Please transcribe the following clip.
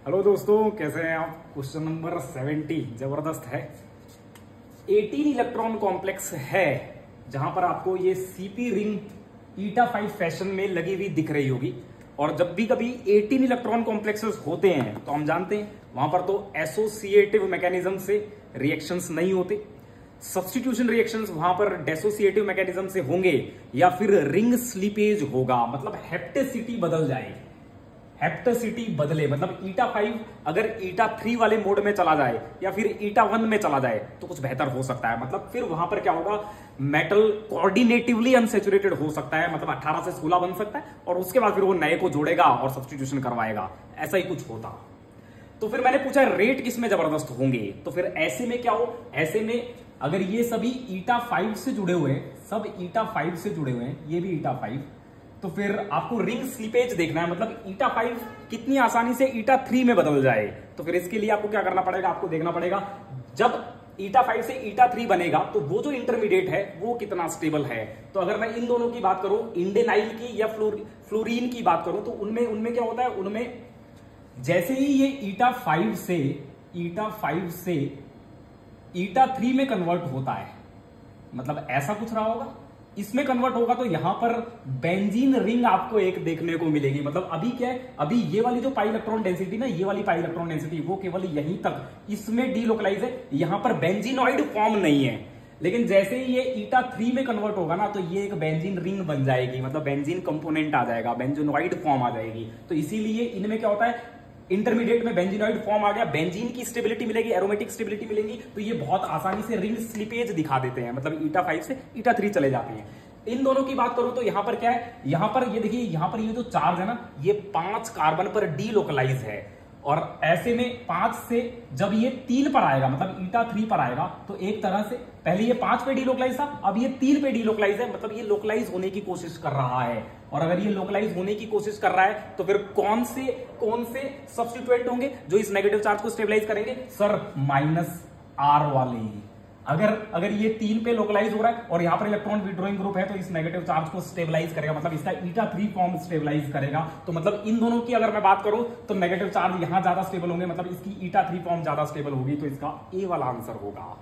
Hello दोस्तों, कैसे हैं आप। क्वेश्चन नंबर 70 जबरदस्त है। 18 इलेक्ट्रॉन कॉम्प्लेक्स है जहां पर आपको ये सीपी रिंग ईटा 5 फैशन में लगी हुई दिख रही होगी। और जब भी कभी 18 इलेक्ट्रॉन कॉम्प्लेक्सेस होते हैं तो हम जानते हैं वहां पर तो एसोसिएटिव मैकेनिज्म से रिएक्शंस नहीं होते, सब्स्टिट्यूशन रिएक्शंस वहां पर डेसोसिएटिव मैकेनिज्म से होंगे या फिर रिंग स्लीपेज होगा, मतलब हेप्टेसिटी बदल जाएगी। हेप्टेसिटी बदले मतलब ईटा 5 अगर ईटा 3 वाले मोड में चला जाए या फिर ईटा 1 में चला जाए तो कुछ बेहतर हो सकता है। मतलब फिर वहां पर क्या होगा, मेटल कोऑर्डिनेटिवली अनसैचुरेटेड हो सकता है, मतलब 18 से 16 बन सकता है और उसके बाद फिर वो नए को जोड़ेगा और सब्स्टिट्यूशन करवाएगा, ऐसा ही कुछ होता। तो फिर मैंने पूछा रेट किसमें जबरदस्त होंगे, तो फिर ऐसे में क्या हो, ऐसे में अगर ये सभी ईटा 5 से जुड़े हुए हैं, सब ईटा 5 से जुड़े हुए हैं, ये भी ईटा 5, तो फिर आपको रिंग स्लीपेज देखना है, मतलब ईटा 5 कितनी आसानी से ईटा 3 में बदल जाए। तो फिर इसके लिए आपको क्या करना पड़ेगा, आपको देखना पड़ेगा जब ईटा 5 से ईटा 3 बनेगा तो वो जो इंटरमीडिएट है वो कितना स्टेबल है। तो अगर मैं इन दोनों की बात करूं, इंडेनाइल की या फ्लोरीन की बात करूं, तो उनमें क्या होता है, उनमें जैसे ही ये ईटा 5 से ईटा 3 में कन्वर्ट होता है, मतलब ऐसा कुछ रहा होगा, इसमें कन्वर्ट होगा तो यहां पर बेंजीन रिंग आपको एक देखने को मिलेगी। मतलब अभी क्या है, अभी ये वाली जो पाई इलेक्ट्रॉन डेंसिटी ना, ये वाली पाई इलेक्ट्रॉन डेंसिटी वो केवल यहीं तक इसमें डीलोकलाइज है, यहां पर बेंजीनॉइड फॉर्म नहीं है। लेकिन जैसे ही ये ईटा 3 में कन्वर्ट होगा ना तो ये एक बेंजीन रिंग बन जाएगी, मतलब बेंजीन कंपोनेंट आ जाएगा, बेंजीनॉइड फॉर्म आ जाएगी। तो इसीलिए इनमें क्या होता है, इंटरमीडिएट में बेंजीनॉइड फॉर्म आ गया, बेंजीन की स्टेबिलिटी मिलेगी, एरोमेटिक स्टेबिलिटी मिलेगी, तो ये बहुत आसानी से रिंग स्लिपेज दिखा देते हैं, मतलब ईटा 5 से ईटा 3 चले जाते हैं। इन दोनों की बात करूं तो यहां पर क्या है, यहां पर ये देखिए, यहां पर ये जो चार्ज है ना, ये 5 कार्बन पर डीलोकलाइज है। और ऐसे में 5 से जब ये 3 पर आएगा, मतलब ईटा 3 पर आएगा, तो एक तरह से पहले ये 5 पे डीलोकलाइज था, अब ये 3 पे डीलोकलाइज है, मतलब ये लोकलाइज होने की कोशिश कर रहा है। और अगर ये लोकलाइज होने की कोशिश कर रहा है तो फिर कौन से सब्स्टिट्यूएंट होंगे जो इस नेगेटिव चार्ज को स्टेबलाइज करेंगे, सर -R वाले। अगर ये 3 पे लोकलाइज हो रहा है और यहां पर इलेक्ट्रॉन विड्रॉइंग ग्रुप है तो इस नेगेटिव चार्ज को स्टेबलाइज करेगा, मतलब इसका ईटा 3 फॉर्म स्टेबलाइज करेगा। तो मतलब इन दोनों की अगर मैं बात करूं तो नेगेटिव चार्ज यहां ज्यादा स्टेबल होंगे, मतलब इसकी ईटा 3 फॉर्म ज्यादा स्टेबल होगी, तो इसका ए वाला आंसर होगा।